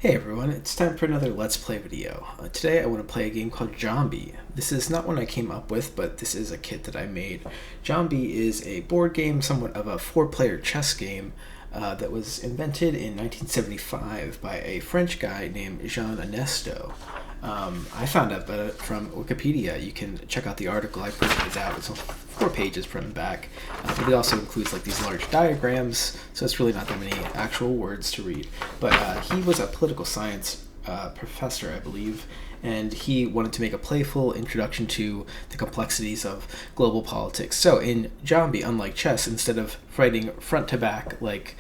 Hey everyone, it's time for another Let's Play video. Today I want to play a game called Djambi. This is not one I came up with, but this is a kit that I made. Djambi is a board game, somewhat of a four-player chess game that was invented in 1975 by a French guy named Jean Anesto. I found out about it from Wikipedia. You can check out the article. I printed it out. It's 4 pages front and back, but it also includes like these large diagrams, so it's really not that many actual words to read. But he was a political science professor, I believe, and he wanted to make a playful introduction to the complexities of global politics. So in Djambi, unlike chess, instead of fighting front to back like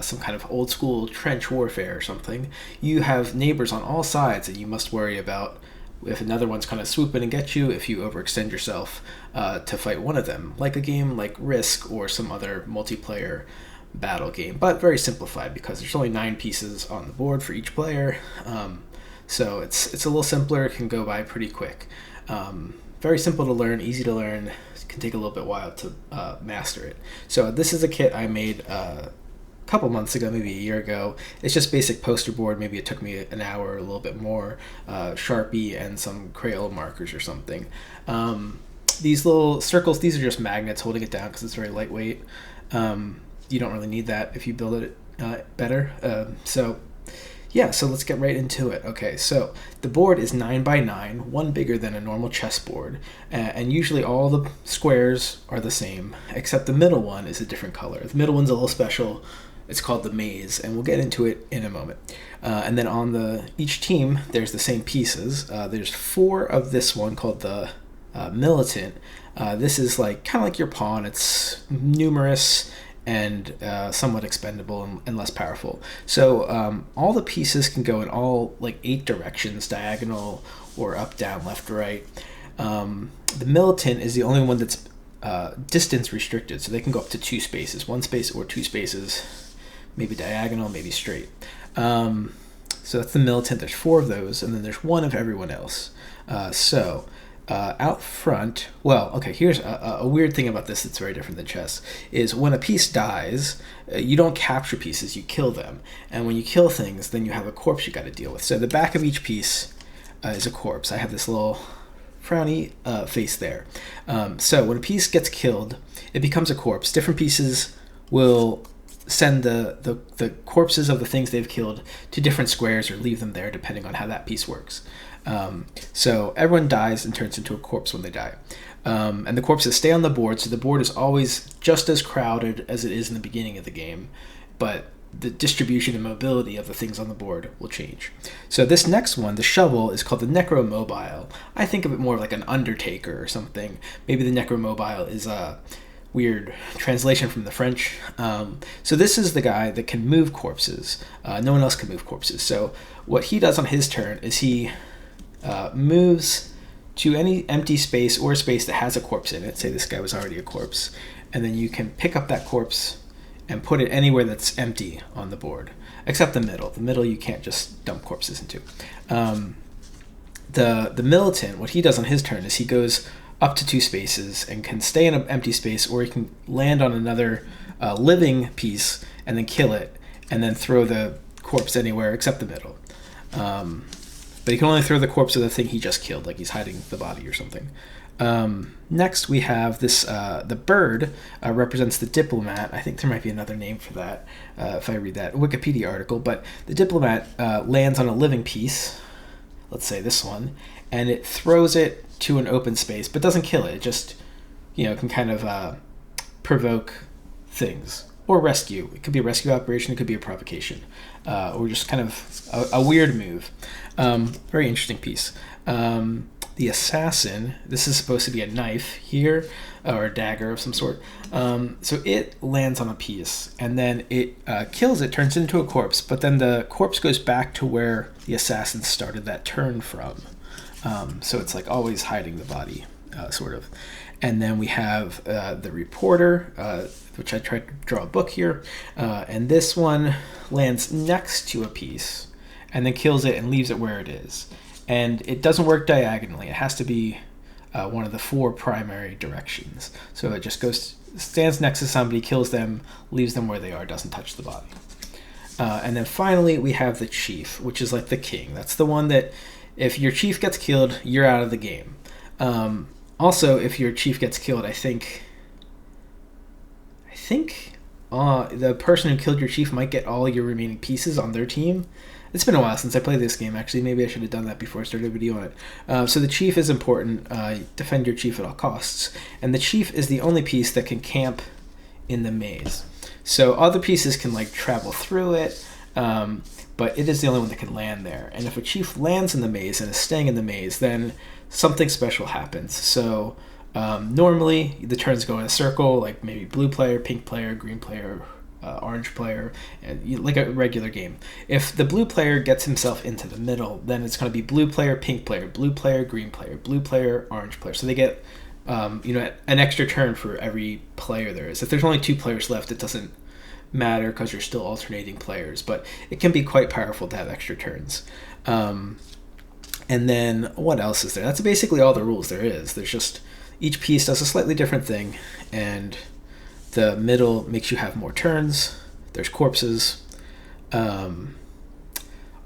some kind of old school trench warfare or something, you have neighbors on all sides and you must worry about if another one's kind of swoop in and get you if you overextend yourself to fight one of them, like a game like Risk or some other multiplayer battle game, but very simplified because there's only 9 pieces on the board for each player. So it's a little simpler, it can go by pretty quick. Very simple to learn, easy to learn, it can take a little bit while to master it. So this is a kit I made a couple months ago, maybe a year ago. It's just basic poster board, maybe it took me an hour or a little bit more, Sharpie and some Crayola markers or something. These little circles, these are just magnets holding it down because it's very lightweight. You don't really need that if you build it better. So let's get right into it. Okay, so the board is 9 by 9, one bigger than a normal chessboard, and usually all the squares are the same, except the middle one is a different color. The middle one's a little special. It's called the maze, and we'll get into it in a moment. And then on each team, there's the same pieces. There's 4 of this one called the militant. This is kind of like your pawn. It's numerous and somewhat expendable and less powerful. So all the pieces can go in all 8 directions, diagonal or up, down, left, right. The militant is the only one that's distance restricted, so they can go up to 2 spaces, 1 space or 2 spaces, maybe diagonal, maybe straight. So that's the militant. There's 4 of those, and then there's 1 of everyone else. Out front, here's a weird thing about this that's very different than chess, is when a piece dies, you don't capture pieces, you kill them. And when you kill things, then you have a corpse you got to deal with. So the back of each piece is a corpse. I have this little frowny face there. So when a piece gets killed, it becomes a corpse. Different pieces will send the corpses of the things they've killed to different squares or leave them there depending on how that piece works. So everyone dies and turns into a corpse when they die. And the corpses stay on the board, so the board is always just as crowded as it is in the beginning of the game, but the distribution and mobility of the things on the board will change. So this next one, the shovel, is called the necromobile. I think of it more like an undertaker or something. Maybe the necromobile is a weird translation from the French. So this is the guy that can move corpses. No one else can move corpses. So what he does on his turn is he moves to any empty space or space that has a corpse in it. Say this guy was already a corpse, and then you can pick up that corpse and put it anywhere that's empty on the board, except the middle. The middle you can't just dump corpses into. The militant, what he does on his turn is he goes up to 2 spaces and can stay in an empty space, or he can land on another living piece and then kill it, and then throw the corpse anywhere except the middle. But he can only throw the corpse of the thing he just killed, like he's hiding the body or something. Next we have this, the bird represents the diplomat. I think there might be another name for that if I read that Wikipedia article, but the diplomat lands on a living piece, let's say this one, and it throws it to an open space, but doesn't kill it. It just, can kind of provoke things. Or rescue. It could be a rescue operation, it could be a provocation. Or just kind of a weird move. Very interesting piece. The assassin, this is supposed to be a knife here, or a dagger of some sort. So it lands on a piece, and then it kills it, turns into a corpse, but then the corpse goes back to where the assassin started that turn from. So it's always hiding the body, sort of. And then we have the reporter, which I tried to draw a book here. And this one lands next to a piece and then kills it and leaves it where it is. And it doesn't work diagonally. It has to be one of the 4 primary directions. So it just stands next to somebody, kills them, leaves them where they are, doesn't touch the body. And then finally, we have the chief, which is like the king. That's the one that if your chief gets killed, you're out of the game. Also, if your chief gets killed, I think the person who killed your chief might get all your remaining pieces on their team. It's been a while since I played this game, actually. Maybe I should have done that before I started a video on it. So the chief is important. Defend your chief at all costs. And the chief is the only piece that can camp in the maze. So other pieces can like travel through it, but it is the only one that can land there. And if a chief lands in the maze and is staying in the maze, then something special happens. So normally the turns go in a circle, like maybe blue player, pink player, green player, orange player, and like a regular game. If the blue player gets himself into the middle, then it's going to be blue player, pink player, blue player, green player, blue player, orange player. So they get an extra turn for every player there is. If there's only 2 players left, it doesn't matter because you're still alternating players, but it can be quite powerful to have extra turns. And then what else is there? That's basically all the rules there is. There's just each piece does a slightly different thing, and the middle makes you have more turns. There's corpses.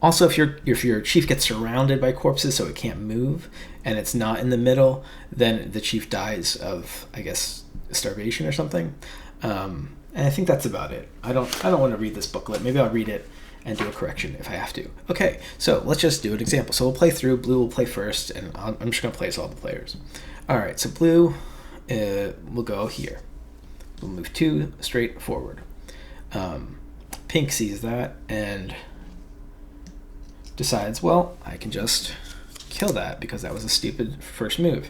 Also, if your chief gets surrounded by corpses so it can't move and it's not in the middle, then the chief dies of, I guess, starvation or something. And I think that's about it. I don't want to read this booklet. Maybe I'll read it and do a correction if I have to. Okay, so let's just do an example. So we'll play through. Blue will play first, and I'm just going to play as all the players. All right, so blue will go here. We'll move 2 straight forward. Pink sees that and decides, well, I can just kill that because that was a stupid first move.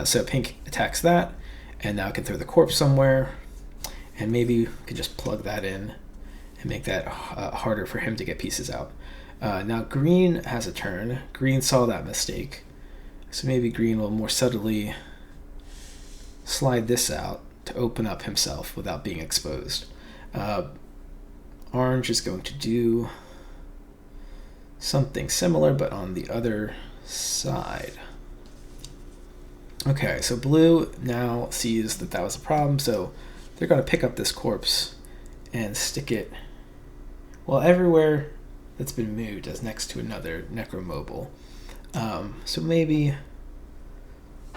So pink attacks that, and now I can throw the corpse somewhere, and maybe we could just plug that in and make that harder for him to get pieces out. Now green has a turn. Green saw that mistake, so maybe green will more subtly slide this out to open up himself without being exposed. Orange is going to do something similar, but on the other side. Okay, so blue now sees that that was a problem, so they're going to pick up this corpse and stick it, well, everywhere that's been moved as next to another necromobile. So maybe you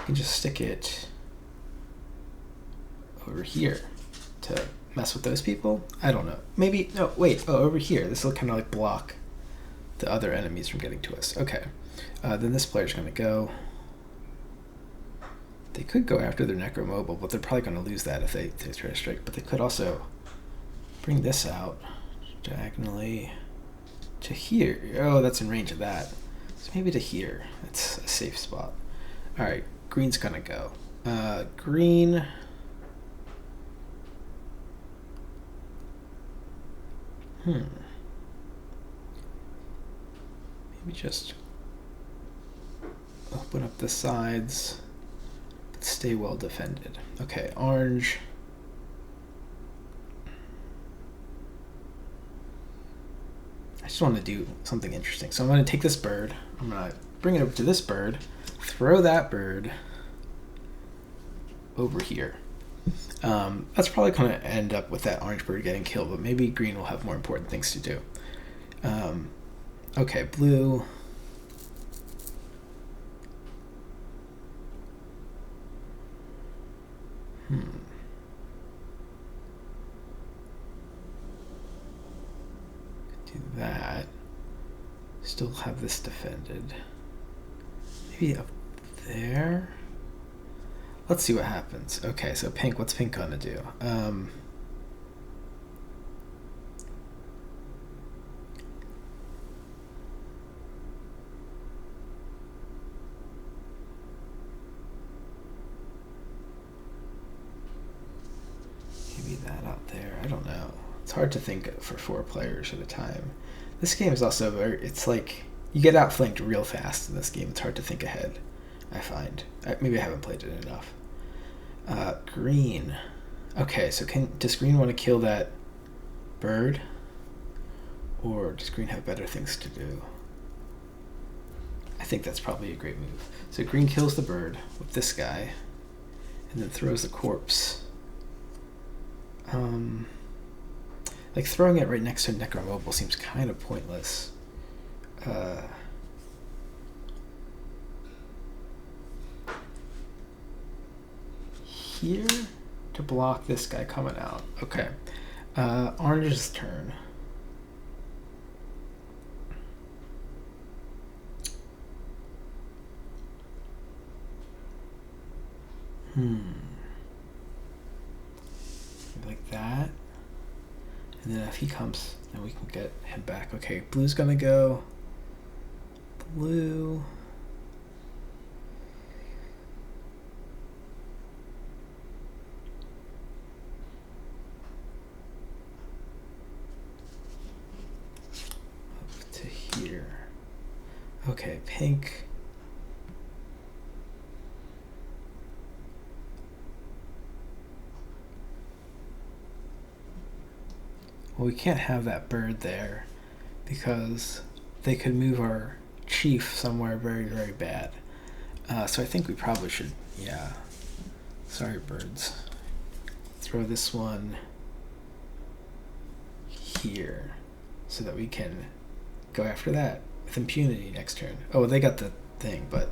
can just stick it over here to mess with those people. I don't know. Maybe, no, wait, over here. This will kind of like block the other enemies from getting to us. Okay, then this player's going to go. They could go after their necromobile, but they're probably going to lose that if they try to strike. But they could also bring this out diagonally to here. Oh, that's in range of that. So maybe to here. That's a safe spot. All right, green's going to go. Green. Maybe just open up the sides, but stay well defended. Okay, orange. I just want to do something interesting. So I'm going to take this bird. I'm going to bring it over to this bird, throw that bird over here. That's probably going to end up with that orange bird getting killed, but maybe green will have more important things to do. Okay, blue. Do that. Still have this defended. Maybe up there? Let's see what happens. Okay, so pink, what's pink gonna do? Maybe that out there. I don't know. It's hard to think for 4 players at a time. This game is also very, it's like, you get outflanked real fast in this game. It's hard to think ahead, I find. Maybe I haven't played it enough. Green. Okay, so does green want to kill that bird? Or does green have better things to do? I think that's probably a great move. So green kills the bird with this guy, and then throws the corpse. Like, throwing it right next to Necromobile seems kind of pointless. Here to block this guy coming out. Okay. Orange's turn. Like that. And then if he comes, then we can get him back. Okay, blue's gonna go. Blue. Up to here. Okay, pink. Well, we can't have that bird there because they could move our chief somewhere very, very bad. So I think we probably should, yeah. Sorry, birds. Throw this one here so that we can go after that with impunity next turn. Oh, they got the thing, but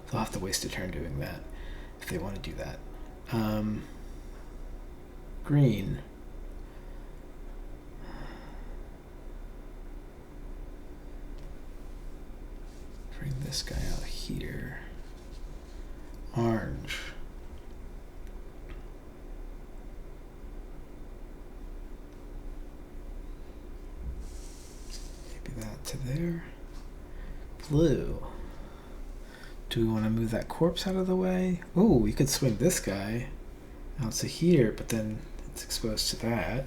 they'll have to waste a turn doing that if they want to do that. Green. Bring this guy out here. Orange. Maybe that to there. Blue. Do we want to move that corpse out of the way? Oh, we could swing this guy out to here, but then it's exposed to that.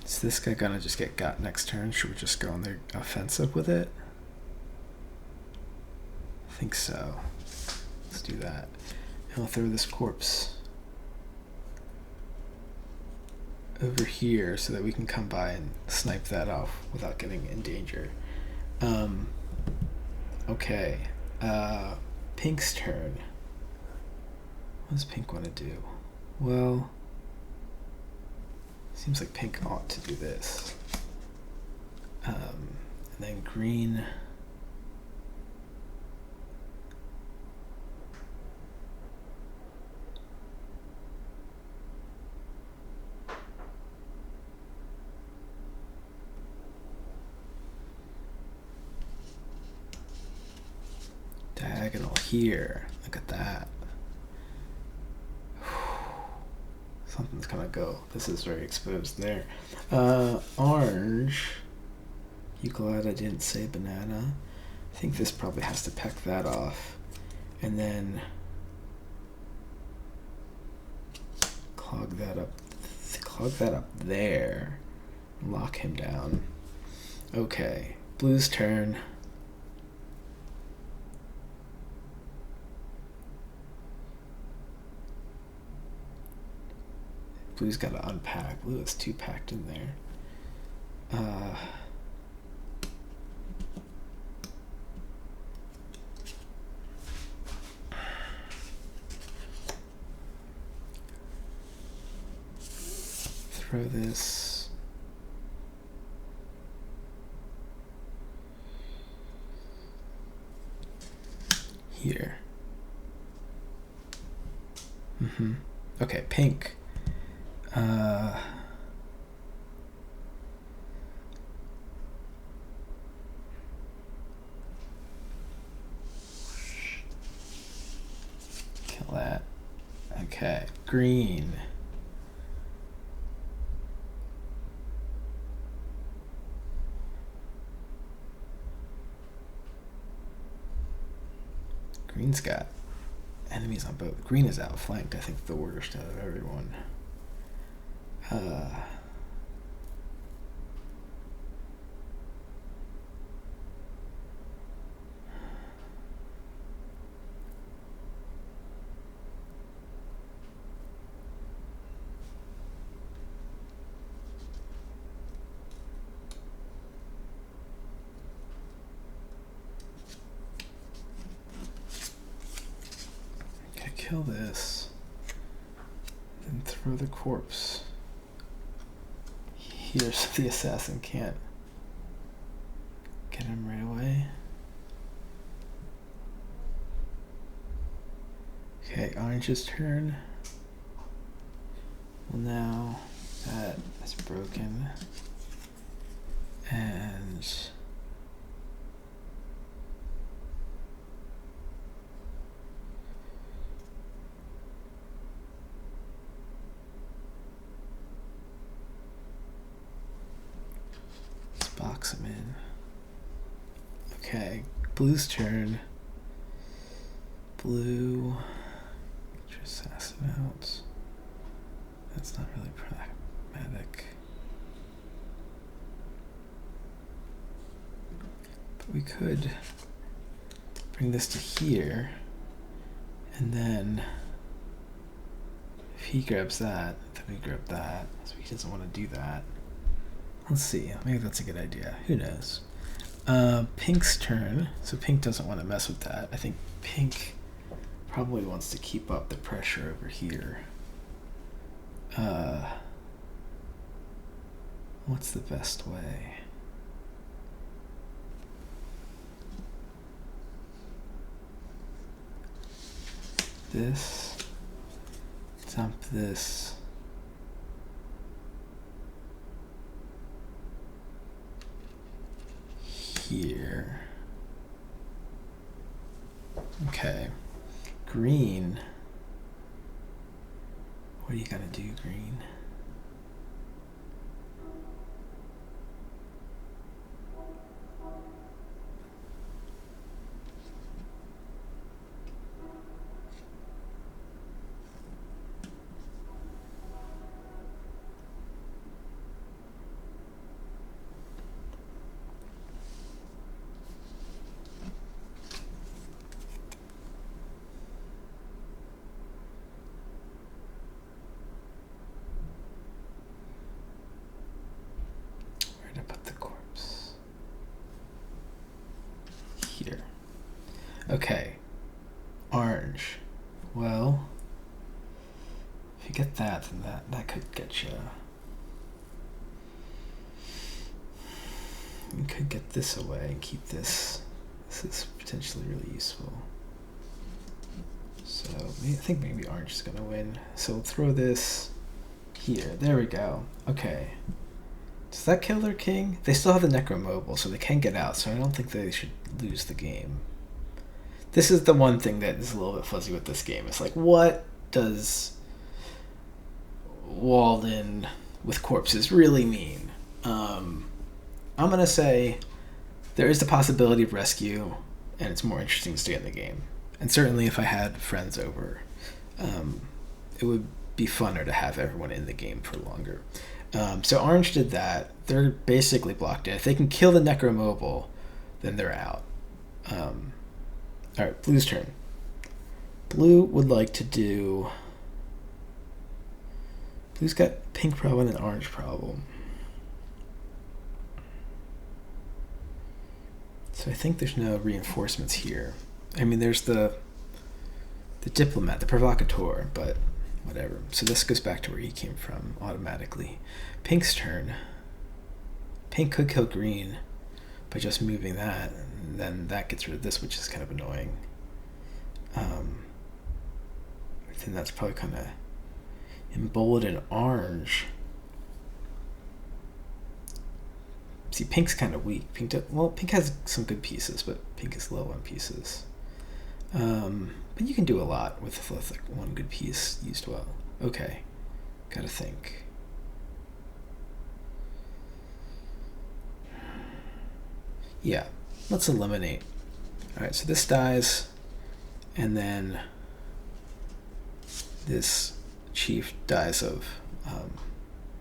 Is this guy gonna just get got next turn? Should we just go on the offensive with it? I think so. Let's do that. And I'll throw this corpse over here so that we can come by and snipe that off without getting in danger. Okay. Pink's turn. What does Pink want to do? Well, seems like Pink ought to do this. And then Green. Diagonal here. Look at that. Something's gonna go. This is very exposed there. Orange. You glad I didn't say banana? I think this probably has to peck that off. And then clog that up there. Lock him down. Okay. Blue's turn. Blue's got to unpack. Blue is too packed in there. Throw this. Here. Okay, pink. Kill that. Okay, green. Green's got enemies on both. Green is outflanked, I think, the worst out of everyone. kill this, then throw the corpse here so the assassin can't get him right away. Okay, orange's turn. Well, now that is broken. And let's box him in. Okay, blue's turn. Blue, get your assassin out. That's not really pragmatic. But we could bring this to here, and then if he grabs that, then we grab that. So he doesn't want to do that. Let's see, maybe that's a good idea. Who knows? Pink's turn, so pink doesn't want to mess with that. I think pink probably wants to keep up the pressure over here. What's the best way? This, dump this. Here. Okay. Green. What are you gonna do, green? Okay, orange. Well, if you get that, then that could get you. You could get this away and keep this. This is potentially really useful. So I think maybe orange is gonna win. So we'll throw this here. There we go. Okay. Does that kill their king? They still have the Necromobile, so they can get out. So I don't think they should lose the game. This is the one thing that is a little bit fuzzy with this game. It's like, what does walled in with corpses really mean? I'm going to say there is the possibility of rescue, and it's more interesting to stay in the game. And certainly if I had friends over, it would be funner to have everyone in the game for longer. So orange did that. They're basically blocked in. If they can kill the Necromobile, then they're out. All right, blue's turn. Blue would like to do... Blue's got pink problem and an orange problem. So I think there's no reinforcements here. I mean, there's the diplomat, the provocateur, but whatever. So this goes back to where he came from automatically. Pink's turn. Pink could kill green by just moving that, and then that gets rid of this, which is kind of annoying. I think that's probably kind of emboldened orange. See, pink's kind of weak. Pink has some good pieces, but pink is low on pieces. But you can do a lot with like one good piece used well. Okay, gotta think. Yeah, let's eliminate. All right, so this dies, and then this chief dies of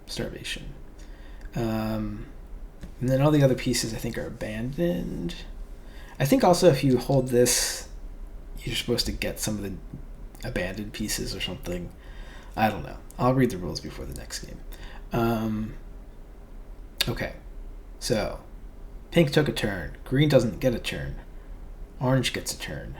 starvation. And then all the other pieces I think are abandoned. I think also if you hold this, you're supposed to get some of the abandoned pieces or something. I don't know. I'll read the rules before the next game. Okay, so pink took a turn. Green doesn't get a turn. Orange gets a turn.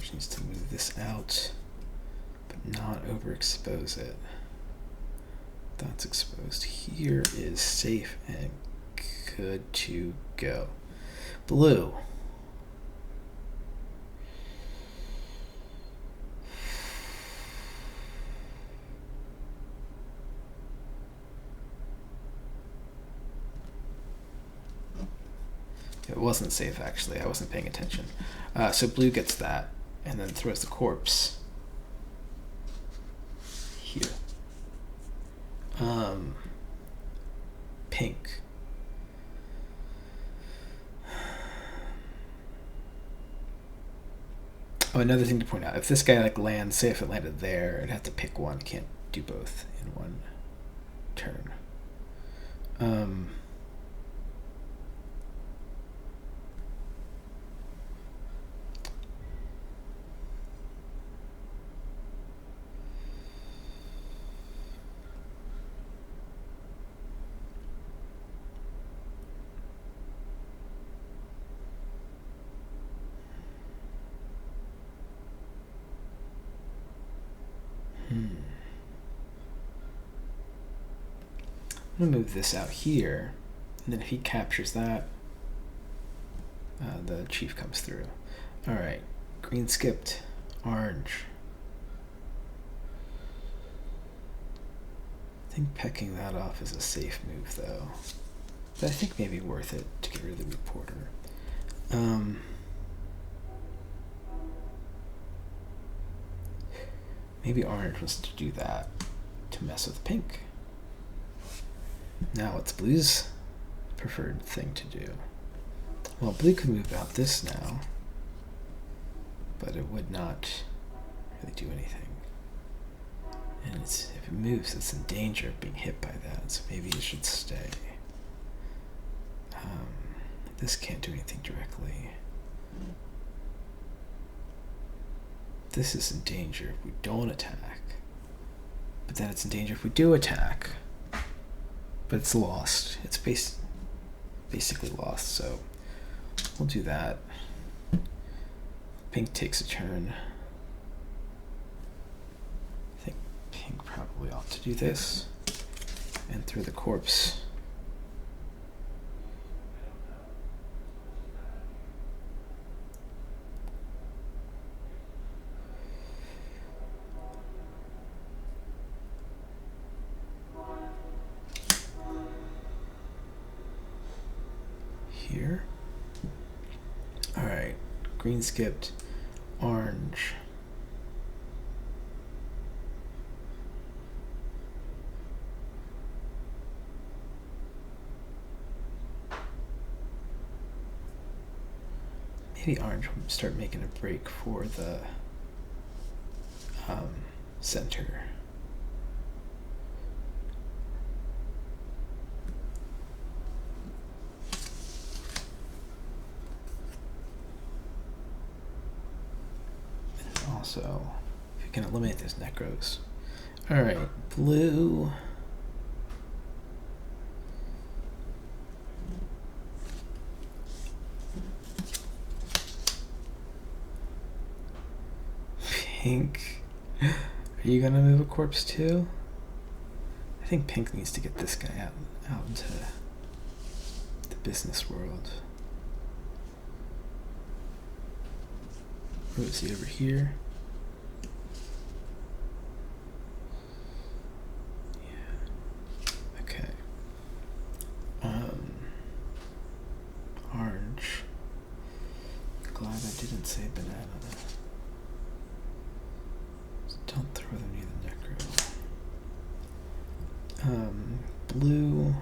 Orange needs to move this out, but not overexpose it. That's exposed. Here is safe and good to go. Blue. It wasn't safe, actually. I wasn't paying attention. So blue gets that, and then throws the corpse here. Pink. Oh, another thing to point out. If this guy lands, say if it landed there, it'd have to pick one. It can't do both in one turn. I'm gonna move this out here, and then if he captures that, the chief comes through. All right, green skipped, orange. I think pecking that off is a safe move, though. But I think maybe worth it to get rid of the reporter. Maybe orange wants to do that to mess with pink. Now what's blue's preferred thing to do? Well, blue could move out this now, but it would not really do anything. And if it moves, it's in danger of being hit by that, so maybe it should stay. This can't do anything directly. This is in danger if we don't attack. But then it's in danger if we do attack. But it's lost. It's basically lost, so we'll do that. Pink takes a turn. I think pink probably ought to do this and throw the corpse. Here. All right, green skipped, orange. Maybe orange will start making a break for the center. So if you can eliminate those necros. All right, blue. Pink. Are you gonna move a corpse too? I think pink needs to get this guy out into the business world. Who is he over here? Orange. Glad I didn't say banana. Just don't throw them near the necro. Blue.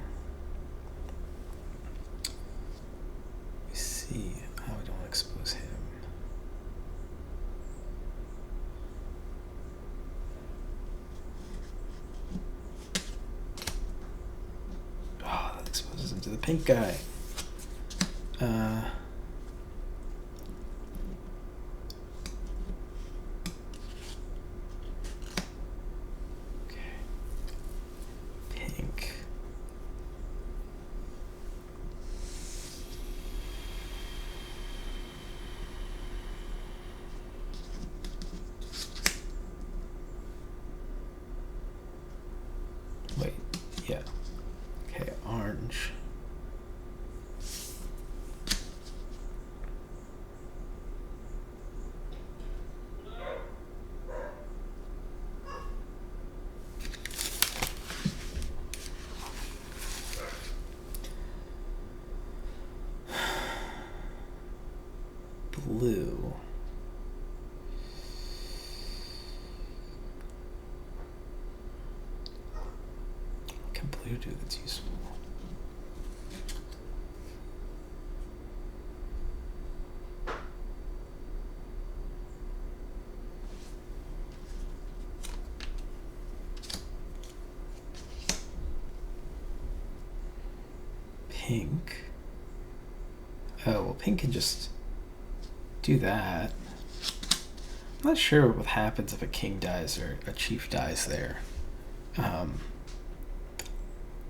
Let me see how we don't expose him. Oh, that exposes him to the pink guy. Okay. Pink. can blue do that's useful? Pink. Oh, well, pink can just do that. I'm not sure what happens if a king dies or a chief dies there.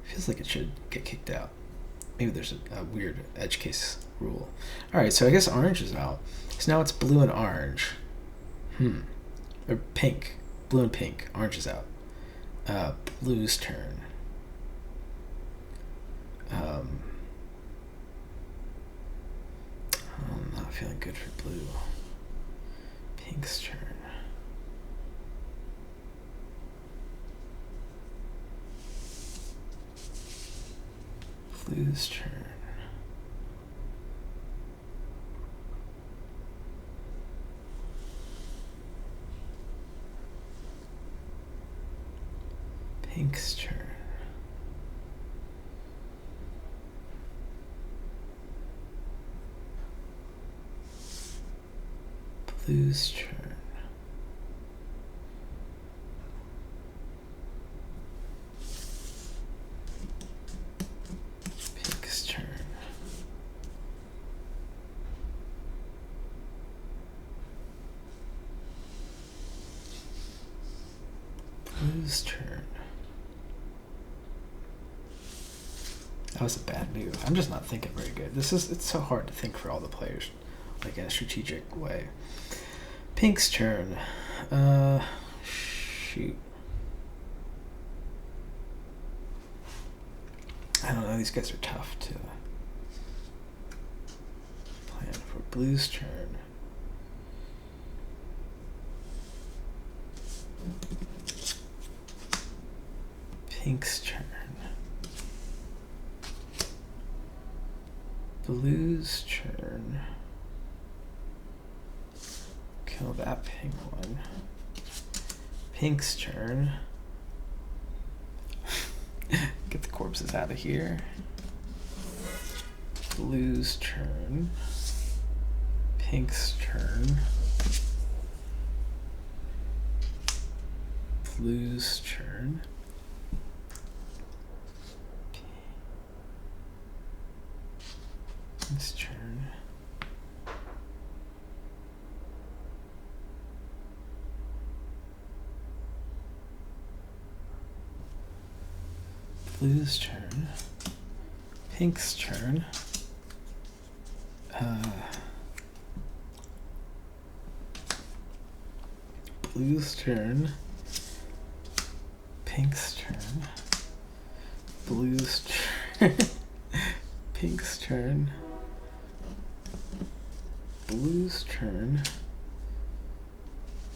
Feels like it should get kicked out. Maybe there's a weird edge case rule. Alright, so I guess orange is out. So now it's blue and orange. Or pink. Blue and pink. Orange is out. Blue's turn. I'm not feeling good for blue. Pink's turn. Blue's turn. Pink's turn. Blue's turn. Pink's turn. Blue's turn. That was a bad move. I'm just not thinking very good. It's so hard to think for all the players, like in a strategic way. Pink's turn. Shoot. I don't know, these guys are tough to plan for. Blue's turn. Pink's turn. Blue's turn. Kill that pink one. Pink's turn. Get the corpses out of here. Blue's turn. Pink's turn. Blue's turn. Pink's turn. Blue's turn. Pink's turn. Blue's turn. Pink's turn. Blue's turn. Pink's turn. Blue's turn.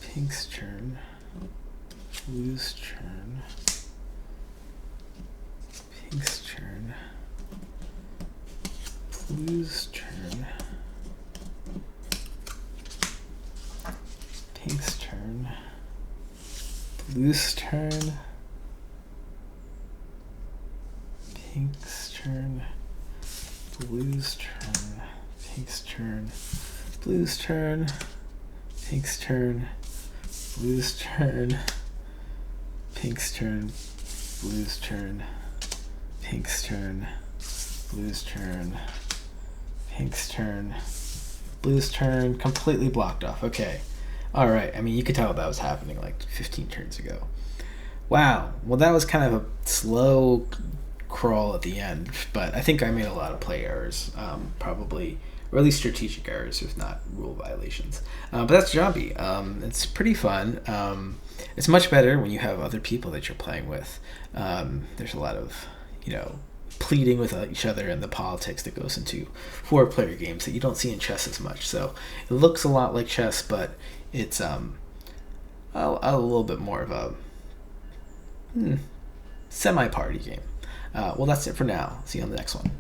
Pink's turn. Blue's turn. Pink's turn. Blue's turn. Pink's turn. Blue's turn. Pink's turn. Blue's turn. Pink's turn. Blue's turn. Pink's turn. Blue's turn. Pink's turn. Blue's turn. Pink's turn. Blue's turn. Pink's turn. Blue's turn. Completely blocked off. Okay. All right. I mean, you could tell that was happening like 15 turns ago. Wow. Well, that was kind of a slow crawl at the end, but I think I made a lot of play errors, probably, or at least strategic errors, if not rule violations. But that's Djambi. It's pretty fun. It's much better when you have other people that you're playing with. There's a lot of, pleading with each other and the politics that goes into 4-player games that you don't see in chess as much. So it looks a lot like chess, but it's a little bit more of a semi-party game. Well, that's it for now. See you on the next one.